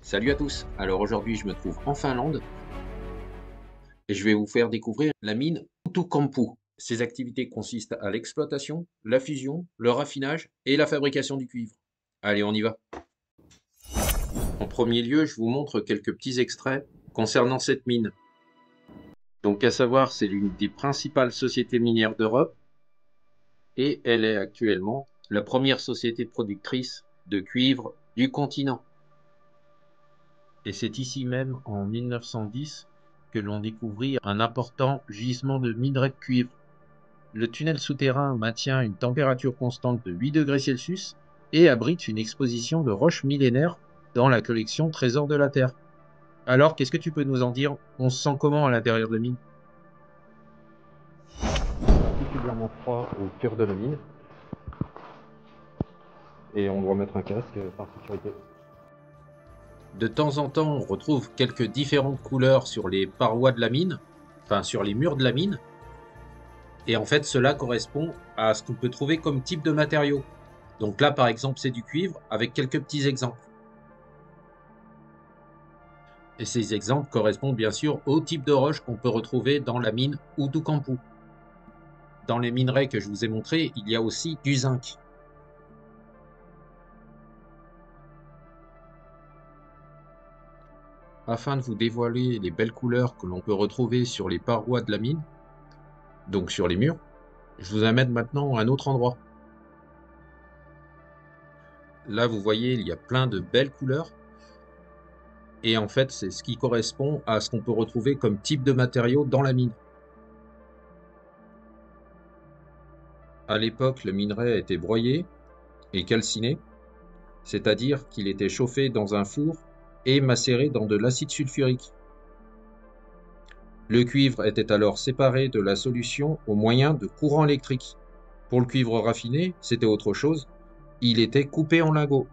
Salut à tous, alors aujourd'hui je me trouve en Finlande et je vais vous faire découvrir la mine Outokumpu. Ses activités consistent à l'exploitation, la fusion, le raffinage et la fabrication du cuivre. Allez, on y va. En premier lieu, je vous montre quelques petits extraits concernant cette mine. Donc à savoir, c'est l'une des principales sociétés minières d'Europe et elle est actuellement la première société productrice de cuivre du continent. Et c'est ici même, en 1910, que l'on découvrit un important gisement de minerai de cuivre. Le tunnel souterrain maintient une température constante de 8 degrés Celsius et abrite une exposition de roches millénaires dans la collection Trésors de la Terre. Alors, qu'est-ce que tu peux nous en dire? On se sent comment à l'intérieur de la mine? Particulièrement froid au cœur de la mine et on doit mettre un casque par sécurité. De temps en temps, on retrouve quelques différentes couleurs sur les parois de la mine, enfin sur les murs de la mine, et en fait cela correspond à ce qu'on peut trouver comme type de matériau. Donc là, par exemple, c'est du cuivre avec quelques petits exemples. Et ces exemples correspondent bien sûr au type de roche qu'on peut retrouver dans la mine Outokumpu. Dans les minerais que je vous ai montrés, il y a aussi du zinc. Afin de vous dévoiler les belles couleurs que l'on peut retrouver sur les parois de la mine, donc sur les murs, je vous amène maintenant à un autre endroit. Là, vous voyez, il y a plein de belles couleurs. Et en fait, c'est ce qui correspond à ce qu'on peut retrouver comme type de matériau dans la mine. À l'époque, le minerai était broyé et calciné, c'est-à-dire qu'il était chauffé dans un four et macéré dans de l'acide sulfurique. Le cuivre était alors séparé de la solution au moyen de courants électriques. Pour le cuivre raffiné, c'était autre chose, il était coupé en lingots.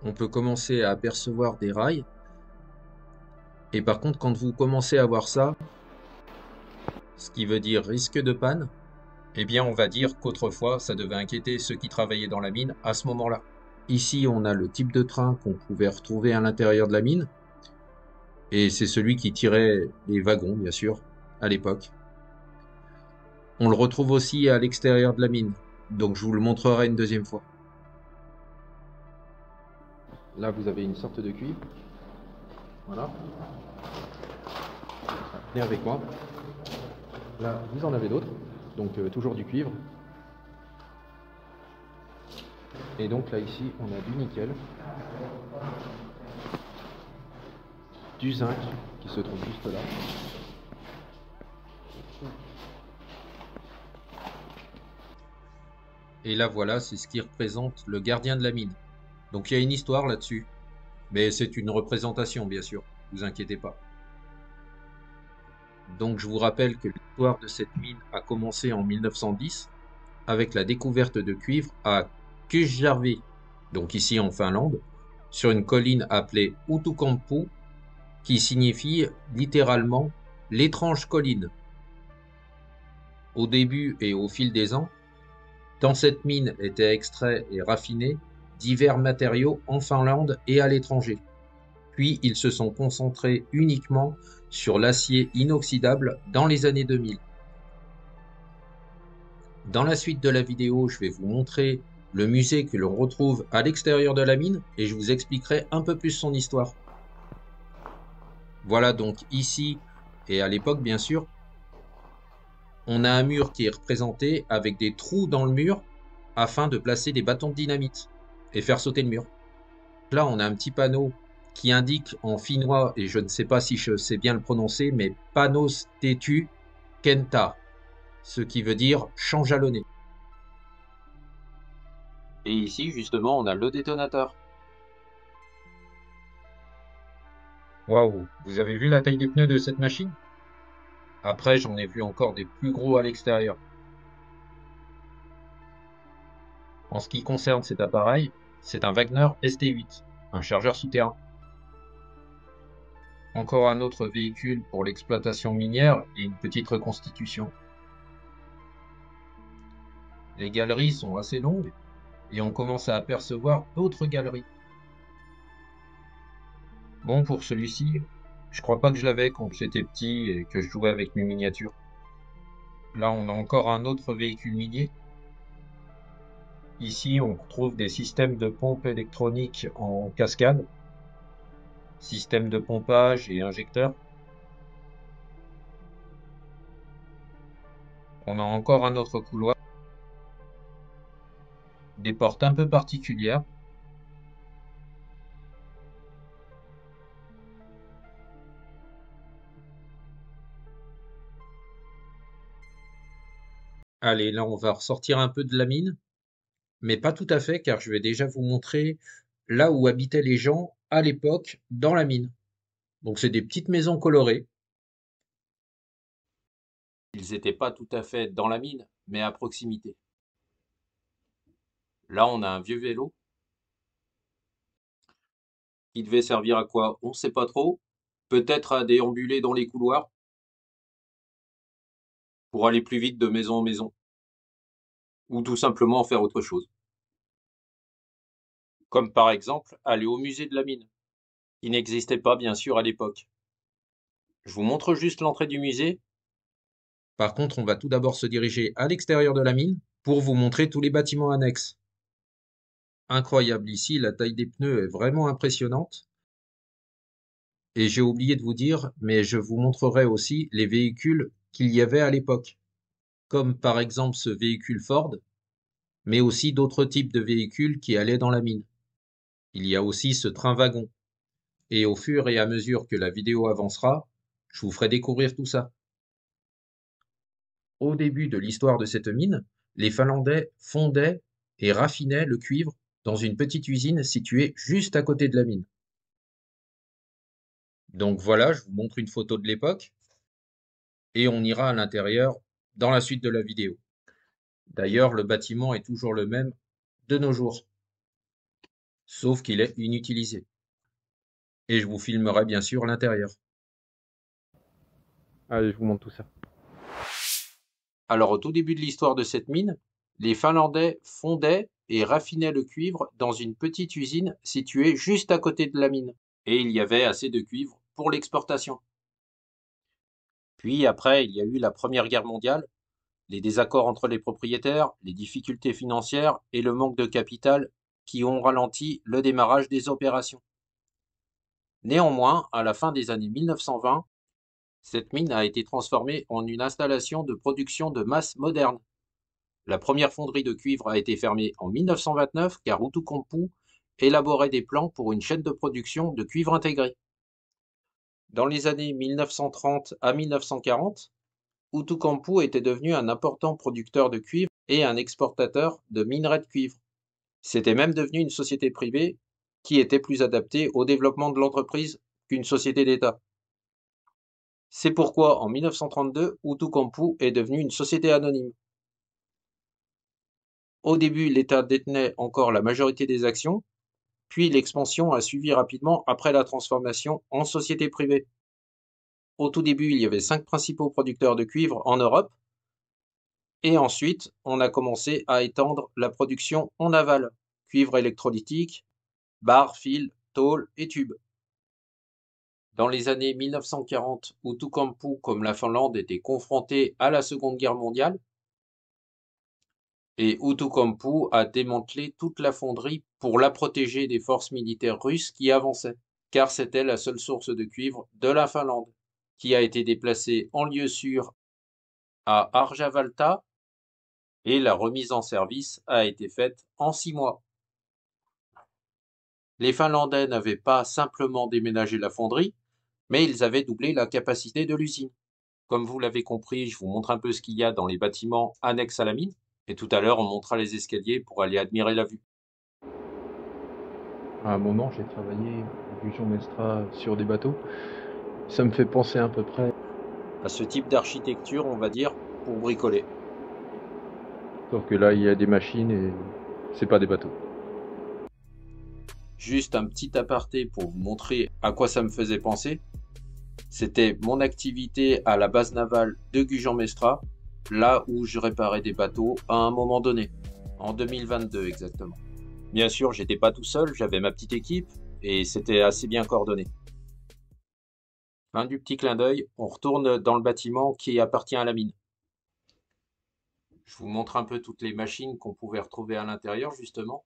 On peut commencer à apercevoir des rails, et par contre, quand vous commencez à voir ça, ce qui veut dire risque de panne, eh bien on va dire qu'autrefois ça devait inquiéter ceux qui travaillaient dans la mine à ce moment-là. Ici on a le type de train qu'on pouvait retrouver à l'intérieur de la mine, et c'est celui qui tirait les wagons bien sûr, à l'époque. On le retrouve aussi à l'extérieur de la mine, donc je vous le montrerai une deuxième fois. Là vous avez une sorte de cuivre. Voilà. Venez avec moi. Là vous en avez d'autres. Donc toujours du cuivre. Et donc là ici on a du nickel. Du zinc qui se trouve juste là. Et là voilà, c'est ce qui représente le gardien de la mine. Donc il y a une histoire là-dessus, mais c'est une représentation bien sûr, ne vous inquiétez pas. Donc je vous rappelle que l'histoire de cette mine a commencé en 1910 avec la découverte de cuivre à Kujärvi, donc ici en Finlande, sur une colline appelée Outokumpu, qui signifie littéralement l'étrange colline. Au début et au fil des ans, dans cette mine étaient extraits et raffinés divers matériaux en Finlande et à l'étranger. Puis ils se sont concentrés uniquement sur l'acier inoxydable dans les années 2000. Dans la suite de la vidéo, je vais vous montrer le musée que l'on retrouve à l'extérieur de la mine et je vous expliquerai un peu plus son histoire. Voilà donc ici, et à l'époque bien sûr, on a un mur qui est représenté avec des trous dans le mur afin de placer des bâtons de dynamite et faire sauter le mur. Là, on a un petit panneau qui indique en finnois, et je ne sais pas si je sais bien le prononcer, mais Panos Tetu Kenta, ce qui veut dire champ jalonné. Et ici, justement, on a le détonateur. Waouh, vous avez vu la taille des pneus de cette machine? Après, j'en ai vu encore des plus gros à l'extérieur. En ce qui concerne cet appareil, c'est un Wagner ST8, un chargeur souterrain. Encore un autre véhicule pour l'exploitation minière et une petite reconstitution. Les galeries sont assez longues et on commence à apercevoir d'autres galeries. Bon, pour celui-ci, je crois pas que je l'avais quand j'étais petit et que je jouais avec mes miniatures. Là, on a encore un autre véhicule minier. Ici, on retrouve des systèmes de pompe électronique en cascade, système de pompage et injecteur. On a encore un autre couloir, des portes un peu particulières. Allez, là, on va ressortir un peu de la mine, mais pas tout à fait, car je vais déjà vous montrer là où habitaient les gens à l'époque dans la mine. Donc, c'est des petites maisons colorées. Ils n'étaient pas tout à fait dans la mine, mais à proximité. Là, on a un vieux vélo qui devait servir à quoi? On ne sait pas trop. Peut-être à déambuler dans les couloirs pour aller plus vite de maison en maison, ou tout simplement faire autre chose. Comme par exemple aller au musée de la mine, qui n'existait pas bien sûr à l'époque. Je vous montre juste l'entrée du musée. Par contre, on va tout d'abord se diriger à l'extérieur de la mine pour vous montrer tous les bâtiments annexes. Incroyable ici, la taille des pneus est vraiment impressionnante. Et j'ai oublié de vous dire, mais je vous montrerai aussi les véhicules qu'il y avait à l'époque, comme par exemple ce véhicule Ford, mais aussi d'autres types de véhicules qui allaient dans la mine. Il y a aussi ce train-wagon. Et au fur et à mesure que la vidéo avancera, je vous ferai découvrir tout ça. Au début de l'histoire de cette mine, les Finlandais fondaient et raffinaient le cuivre dans une petite usine située juste à côté de la mine. Donc voilà, je vous montre une photo de l'époque et on ira à l'intérieur dans la suite de la vidéo. D'ailleurs, le bâtiment est toujours le même de nos jours, sauf qu'il est inutilisé. Et je vous filmerai bien sûr l'intérieur. Allez, je vous montre tout ça. Alors, au tout début de l'histoire de cette mine, les Finlandais fondaient et raffinaient le cuivre dans une petite usine située juste à côté de la mine. Et il y avait assez de cuivre pour l'exportation. Puis après, il y a eu la Première Guerre mondiale, les désaccords entre les propriétaires, les difficultés financières et le manque de capital qui ont ralenti le démarrage des opérations. Néanmoins, à la fin des années 1920, cette mine a été transformée en une installation de production de masse moderne. La première fonderie de cuivre a été fermée en 1929 car Outokumpu élaborait des plans pour une chaîne de production de cuivre intégré. Dans les années 1930 à 1940, Outokumpu était devenu un important producteur de cuivre et un exportateur de minerais de cuivre. C'était même devenu une société privée qui était plus adaptée au développement de l'entreprise qu'une société d'État. C'est pourquoi en 1932, Outokumpu est devenu une société anonyme. Au début, l'État détenait encore la majorité des actions, puis l'expansion a suivi rapidement après la transformation en société privée. Au tout début, il y avait 5 principaux producteurs de cuivre en Europe, et ensuite, on a commencé à étendre la production en aval, cuivre électrolytique, barres, fils, tôles et tubes. Dans les années 1940, Outokumpu, comme la Finlande, était confronté à la Seconde Guerre mondiale, et Outokumpu a démantelé toute la fonderie pour la protéger des forces militaires russes qui avançaient, car c'était la seule source de cuivre de la Finlande, qui a été déplacée en lieu sûr à Harjavalta, et la remise en service a été faite en 6 mois. Les Finlandais n'avaient pas simplement déménagé la fonderie, mais ils avaient doublé la capacité de l'usine. Comme vous l'avez compris, je vous montre un peu ce qu'il y a dans les bâtiments annexes à la mine. Et tout à l'heure, on montrera les escaliers pour aller admirer la vue. À un moment, j'ai travaillé au Gujon Mestra sur des bateaux. Ça me fait penser à peu près À ce type d'architecture, on va dire, pour bricoler. sauf que là, il y a des machines et c'est pas des bateaux. Juste un petit aparté pour vous montrer à quoi ça me faisait penser. C'était mon activité à la base navale de Gujan-Mestra, là où je réparais des bateaux à un moment donné, en 2022 exactement. Bien sûr, j'étais pas tout seul, j'avais ma petite équipe et c'était assez bien coordonné. Fin du petit clin d'œil, on retourne dans le bâtiment qui appartient à la mine. Je vous montre un peu toutes les machines qu'on pouvait retrouver à l'intérieur, justement.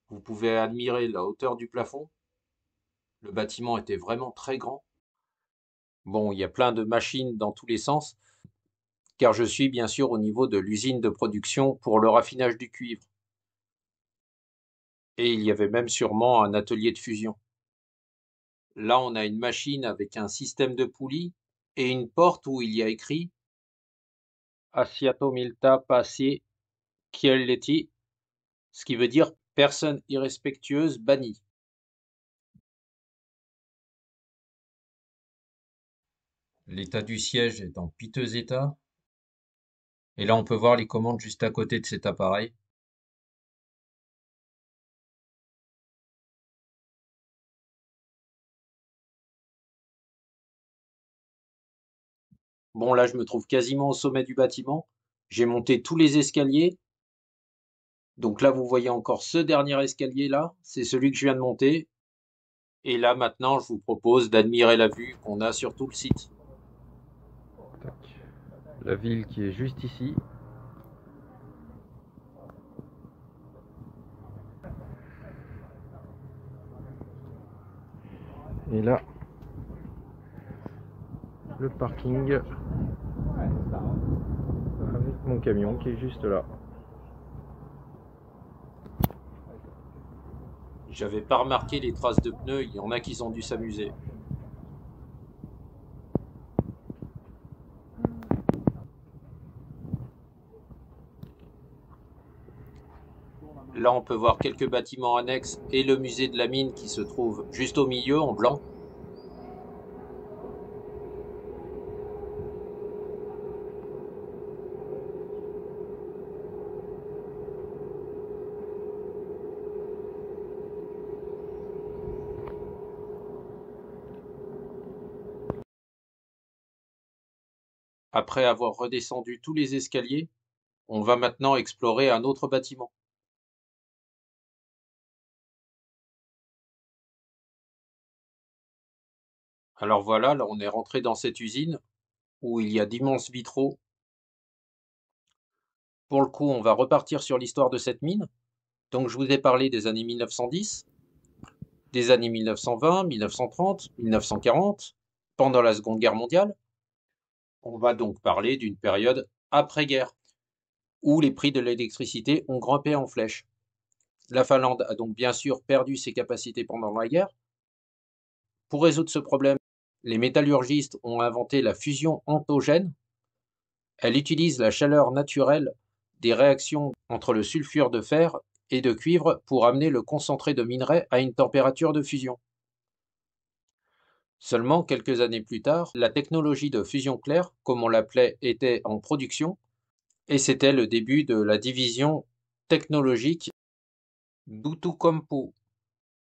Vous pouvez admirer la hauteur du plafond. Le bâtiment était vraiment très grand. Bon, il y a plein de machines dans tous les sens, car je suis bien sûr au niveau de l'usine de production pour le raffinage du cuivre. Et il y avait même sûrement un atelier de fusion. Là, on a une machine avec un système de poulies et une porte où il y a écrit Assiato Milta Pace Chielletti, ce qui veut dire personne irrespectueuse bannie. L'état du siège est en piteux état. Et là, on peut voir les commandes juste à côté de cet appareil. Bon, là, je me trouve quasiment au sommet du bâtiment. J'ai monté tous les escaliers. Donc là, vous voyez encore ce dernier escalier là. C'est celui que je viens de monter. Et là, maintenant, je vous propose d'admirer la vue qu'on a sur tout le site. Tac. La ville qui est juste ici. Et là, le parking avec mon camion qui est juste là. J'avais pas remarqué les traces de pneus. Il y en a qui ont dû s'amuser. Là, on peut voir quelques bâtiments annexes et le musée de la mine qui se trouve juste au milieu en blanc. Après avoir redescendu tous les escaliers, on va maintenant explorer un autre bâtiment. Alors voilà, là on est rentré dans cette usine où il y a d'immenses vitraux. Pour le coup, on va repartir sur l'histoire de cette mine. Donc je vous ai parlé des années 1910, des années 1920, 1930, 1940, pendant la Seconde Guerre mondiale. On va donc parler d'une période après-guerre, où les prix de l'électricité ont grimpé en flèche. La Finlande a donc bien sûr perdu ses capacités pendant la guerre. Pour résoudre ce problème, les métallurgistes ont inventé la fusion entogène. Elle utilise la chaleur naturelle des réactions entre le sulfure de fer et de cuivre pour amener le concentré de minerai à une température de fusion. Seulement quelques années plus tard, la technologie de fusion claire, comme on l'appelait, était en production, et c'était le début de la division technologique d'Outokumpu.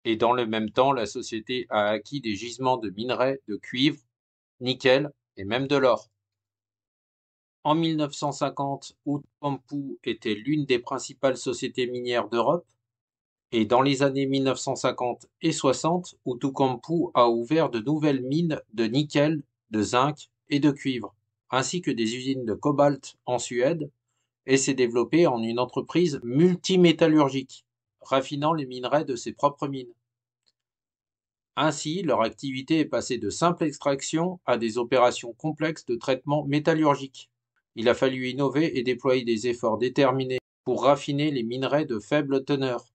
Et dans le même temps, la société a acquis des gisements de minerais de cuivre, nickel et même de l'or. En 1950, Outokumpu était l'une des principales sociétés minières d'Europe, et dans les années 1950 et 60, Outokumpu a ouvert de nouvelles mines de nickel, de zinc et de cuivre, ainsi que des usines de cobalt en Suède, et s'est développé en une entreprise multimétallurgique, raffinant les minerais de ses propres mines. Ainsi, leur activité est passée de simple extraction à des opérations complexes de traitement métallurgique. Il a fallu innover et déployer des efforts déterminés pour raffiner les minerais de faible teneur.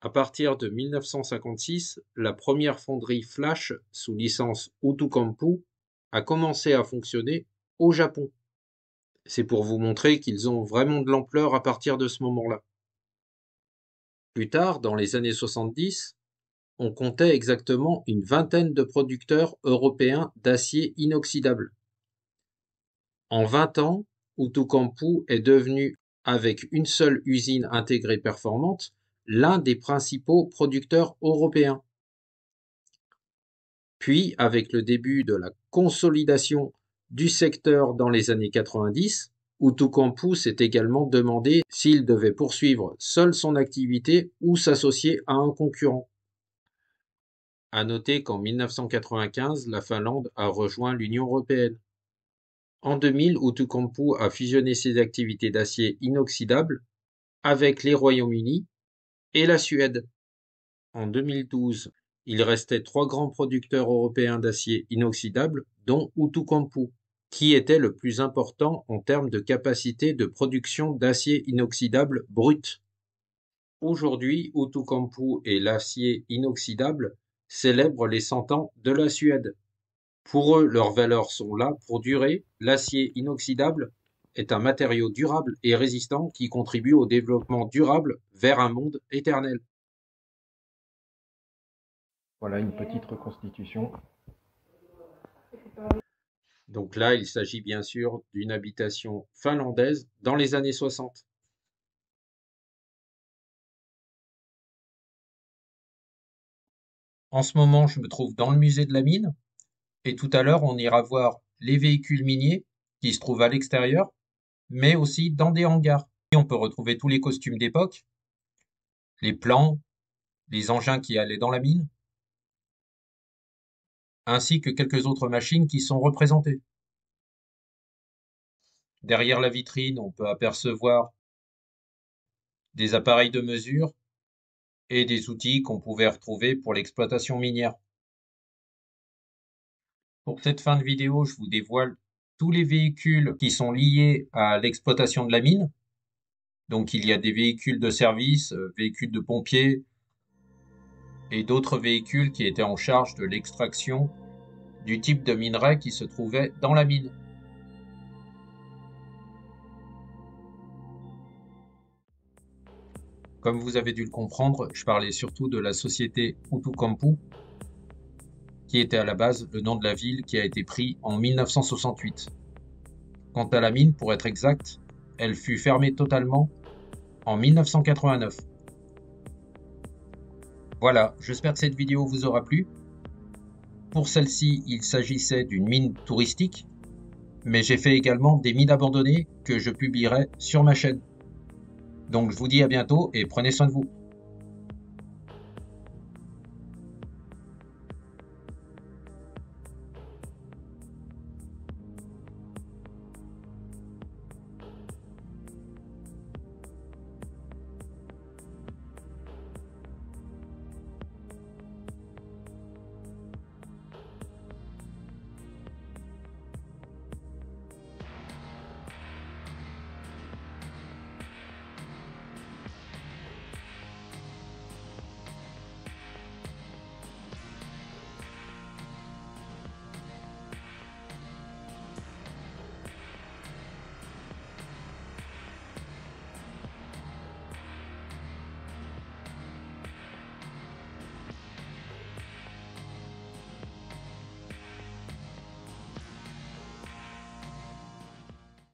À partir de 1956, la première fonderie flash sous licence Outokumpu a commencé à fonctionner au Japon. C'est pour vous montrer qu'ils ont vraiment de l'ampleur à partir de ce moment-là. Plus tard, dans les années 70, on comptait exactement une vingtaine de producteurs européens d'acier inoxydable. En 20 ans, Outokumpu est devenu, avec une seule usine intégrée performante, l'un des principaux producteurs européens. Puis, avec le début de la consolidation du secteur dans les années 90, Outokumpu s'est également demandé s'il devait poursuivre seul son activité ou s'associer à un concurrent. À noter qu'en 1995, la Finlande a rejoint l'Union européenne. En 2000, Outokumpu a fusionné ses activités d'acier inoxydable avec les Royaume-Uni et la Suède. En 2012, il restait 3 grands producteurs européens d'acier inoxydable, dont Outokumpu, qui était le plus important en termes de capacité de production d'acier inoxydable brut. Aujourd'hui, Outokumpu et l'acier inoxydable célèbrent les 100 ans de la Suède. Pour eux, leurs valeurs sont là pour durer. L'acier inoxydable est un matériau durable et résistant qui contribue au développement durable vers un monde éternel. Voilà une petite reconstitution. Donc là, il s'agit bien sûr d'une habitation finlandaise dans les années 60. En ce moment, je me trouve dans le musée de la mine et tout à l'heure, on ira voir les véhicules miniers qui se trouvent à l'extérieur, mais aussi dans des hangars. Et on peut retrouver tous les costumes d'époque, les plans, les engins qui allaient dans la mine, ainsi que quelques autres machines qui sont représentées. Derrière la vitrine, on peut apercevoir des appareils de mesure et des outils qu'on pouvait retrouver pour l'exploitation minière. Pour cette fin de vidéo, je vous dévoile tous les véhicules qui sont liés à l'exploitation de la mine. Donc il y a des véhicules de service, véhicules de pompiers et d'autres véhicules qui étaient en charge de l'extraction du type de minerai qui se trouvait dans la mine. Comme vous avez dû le comprendre, je parlais surtout de la société Outokumpu, qui était à la base le nom de la ville qui a été pris en 1968. Quant à la mine, pour être exact, elle fut fermée totalement en 1989. Voilà, j'espère que cette vidéo vous aura plu. Pour celle-ci, il s'agissait d'une mine touristique, mais j'ai fait également des mines abandonnées que je publierai sur ma chaîne. Donc je vous dis à bientôt et prenez soin de vous.